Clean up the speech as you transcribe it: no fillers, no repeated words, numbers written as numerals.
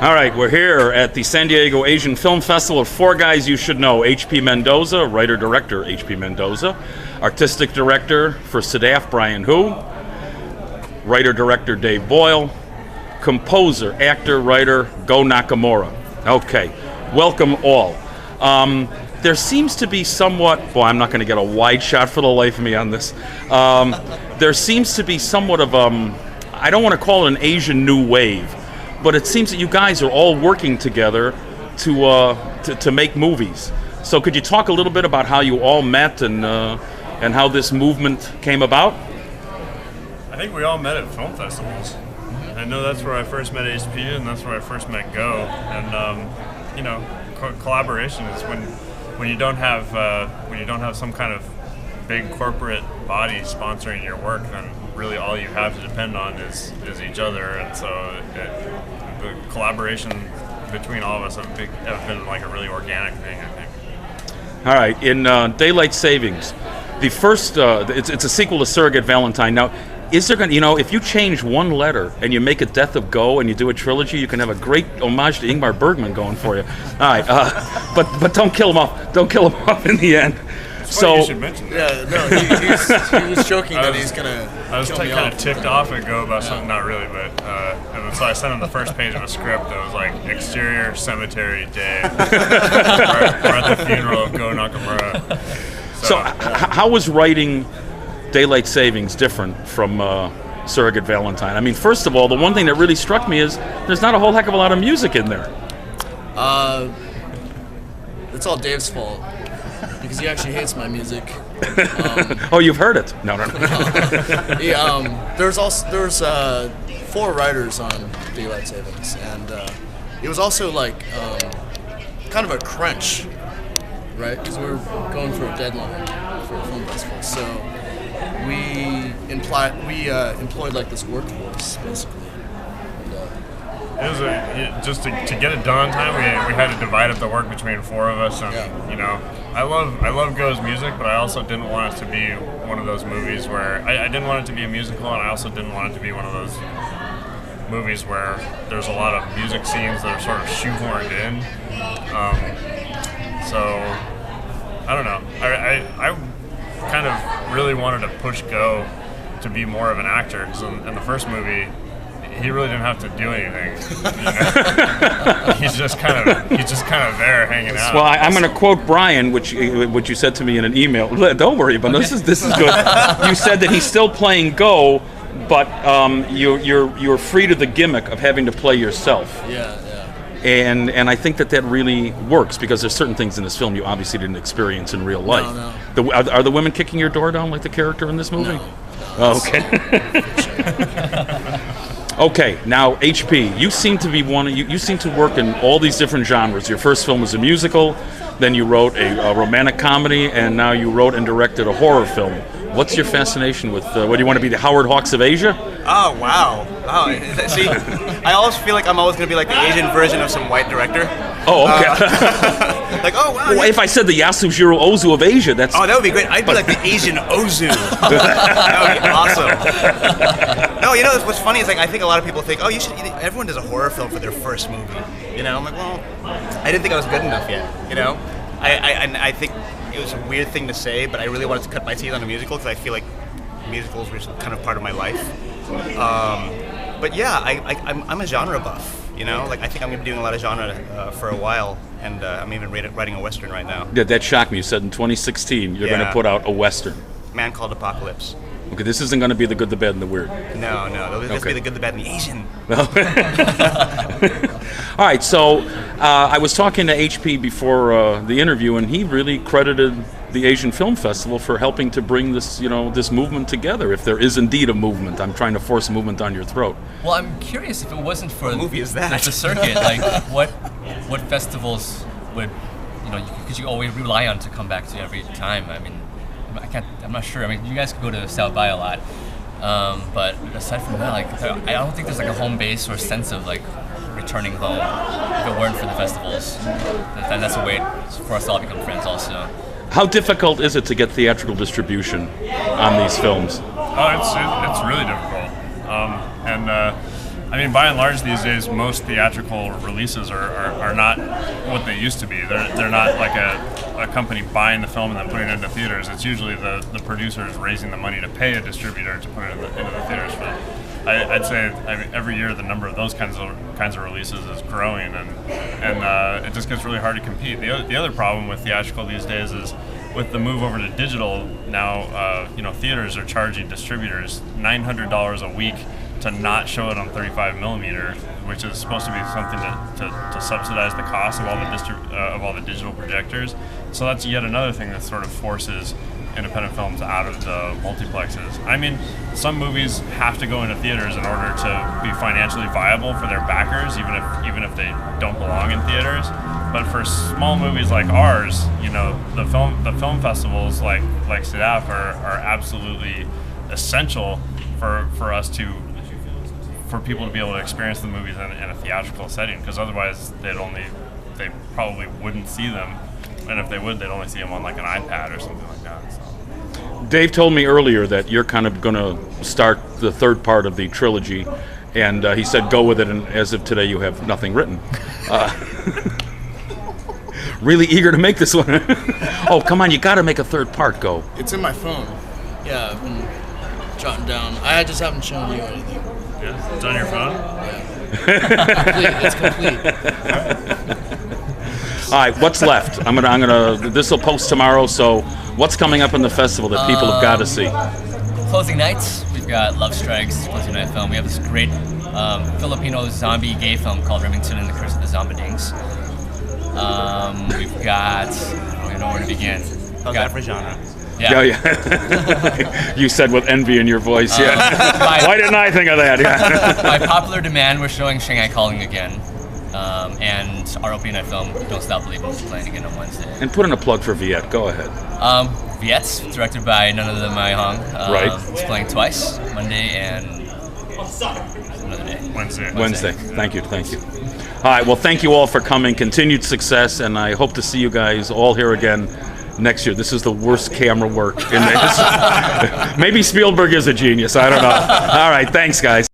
All right, we're here at the San Diego Asian Film Festival. Four guys you should know. H.P. Mendoza, writer-director H.P. Mendoza. Artistic director for SADAF, Brian Hu. Writer-director Dave Boyle. Composer, actor, writer Goh Nakamura. Okay, welcome all. There seems to be somewhat, boy, I'm not going to get a wide shot for the life of me on this. There seems to be somewhat of, I don't want to call it an Asian new wave, but it seems that you guys are all working together to make movies. So could you talk a little bit about how you all met and how this movement came about? I think we all met at film festivals. I know that's where I first met HP, and that's where I first met Goh. And collaboration is when you don't have some kind of big corporate body sponsoring your work, then really all you have to depend on is each other. And so the collaboration between all of us have been like a really organic thing, I think. All right, in Daylight Savings, the first it's a sequel to Surrogate Valentine. Now, is there going to, if you change one letter and you make a Death of Goh and you do a trilogy, you can have a great homage to Ingmar Bergman going for you. All right, but don't kill him off. Don't kill him off in the end. So you should mention Yeah, that. no, he was joking that he's gonna. I was kind of ticked off at Goh about something, not really, but and so I sent him the first page of a script that was like exterior cemetery day. we're at the funeral of Goh Nakamura. So how was writing Daylight Savings different from Surrogate Valentine? I mean, first of all, the one thing that really struck me is there's not a whole heck of a lot of music in there. It's all Dave's fault because he actually hates my music. Oh, you've heard it? No. There's 4 writers on Daylight Savings, and it was also like kind of a crunch, right? Because we were going for a deadline for a film festival, so we employed like this workforce basically. It was just to get it done on time. We had to divide up the work between 4 of us, and I love Goh's music, but I also didn't want it to be one of those movies where I didn't want it to be a musical, and I also didn't want it to be one of those movies where there's a lot of music scenes that are sort of shoehorned in. So I don't know. I kind of really wanted to push Goh to be more of an actor, because in the first movie, he really didn't have to do anything. He's just kind of there hanging out. Well, I'm going to quote Brian, which you said to me in an email. Don't worry, but this is good. You said that he's still playing Goh, but you're free to the gimmick of having to play yourself. Yeah. And I think that really works, because there's certain things in this film you obviously didn't experience in real life. No. Are the women kicking your door down like the character in this movie? No. Oh, okay. Okay, now HP, you seem to be you seem to work in all these different genres. Your first film was a musical, then you wrote a romantic comedy, and now you wrote and directed a horror film. What's your fascination with, what do you want to be, the Howard Hawks of Asia? Oh, wow. See, I always feel like I'm always going to be like the Asian version of some white director. Oh, okay. Like, oh, wow. Well, if I said the Yasujiro Ozu of Asia, that's... Oh, that would be great. I'd be like the Asian Ozu. That would be awesome. No, what's funny is like I think a lot of people think, oh, everyone does a horror film for their first movie. I'm like, well, I didn't think I was good enough yet. I think it was a weird thing to say, but I really wanted to cut my teeth on a musical because I feel like musicals were kind of part of my life. But yeah, I'm a genre buff. Like I think I'm going to be doing a lot of genre for a while, and I'm even writing a Western right now. Yeah, that shocked me. You said in 2016 you're going to put out a Western. Man Called Apocalypse. Okay, this isn't going to be the good, the bad, and the weird. No, it'll just be the good, the bad, and the Asian. All right, so I was talking to HP before the interview, and he really credited the Asian Film Festival for helping to bring this, this movement together. If there is indeed a movement, I'm trying to force a movement down your throat. Well, I'm curious if it wasn't for what movie is that? The circuit, like what festivals would could you always rely on to come back to every time? I mean, I'm not sure. I mean, you guys could go to South by a lot, but aside from that, I don't think there's a home base or sense of returning home if it weren't for the festivals. That's a way for us all to become friends also. How difficult is it to get theatrical distribution on these films? Oh, it's really difficult. And I mean, by and large these days, most theatrical releases are not what they used to be. They're not like a company buying the film and then putting it into theaters. It's usually the producers raising the money to pay a distributor to put it into the theaters. But I'd say every year the number of those kinds of releases is growing, and it just gets really hard to compete. The other problem with theatrical these days is with the move over to digital now, theaters are charging distributors $900 a week to not show it on 35 millimeter, which is supposed to be something to subsidize the cost of all the digital projectors. So that's yet another thing that sort of forces independent films out of the multiplexes. I mean, some movies have to go into theaters in order to be financially viable for their backers, even if they don't belong in theaters. But for small movies like ours, the film festivals like CDAF are absolutely essential for us for people to be able to experience the movies in a theatrical setting, because otherwise they probably wouldn't see them, and if they would, they'd only see them on like an iPad or something like that. So. Dave told me earlier that you're kind of going to start the third part of the trilogy, and he said go with it, and as of today you have nothing written. Really eager to make this one. Oh, come on, you got to make a third part, Go. It's in my phone. Yeah, I've been jotting down. I just haven't shown you anything. Yeah, it's on your phone? Yeah. It's complete. All right, what's left? I'm gonna. This will post tomorrow. So, what's coming up in the festival that people have got to see? Closing nights. We've got Love Strikes, closing night film. We have this great Filipino zombie gay film called Remington and the Curse of the Zombadings. We've got. I don't even know where to begin. How's that for genre? Yeah. You said with envy in your voice. Yeah. Why didn't I think of that? Yeah. By popular demand, we're showing Shanghai Calling again, and our opening night film, Don't Stop Believing, is playing again on Wednesday. And put in a plug for Viet. Go ahead. Viet's directed by none other than Mai Hong. Right. It's playing twice, Monday and another day. Wednesday. Thank you. All right. Well, thank you all for coming. Continued success, and I hope to see you guys all here again next year. This is the worst camera work in this. Maybe Spielberg is a genius. I don't know. All right. Thanks, guys.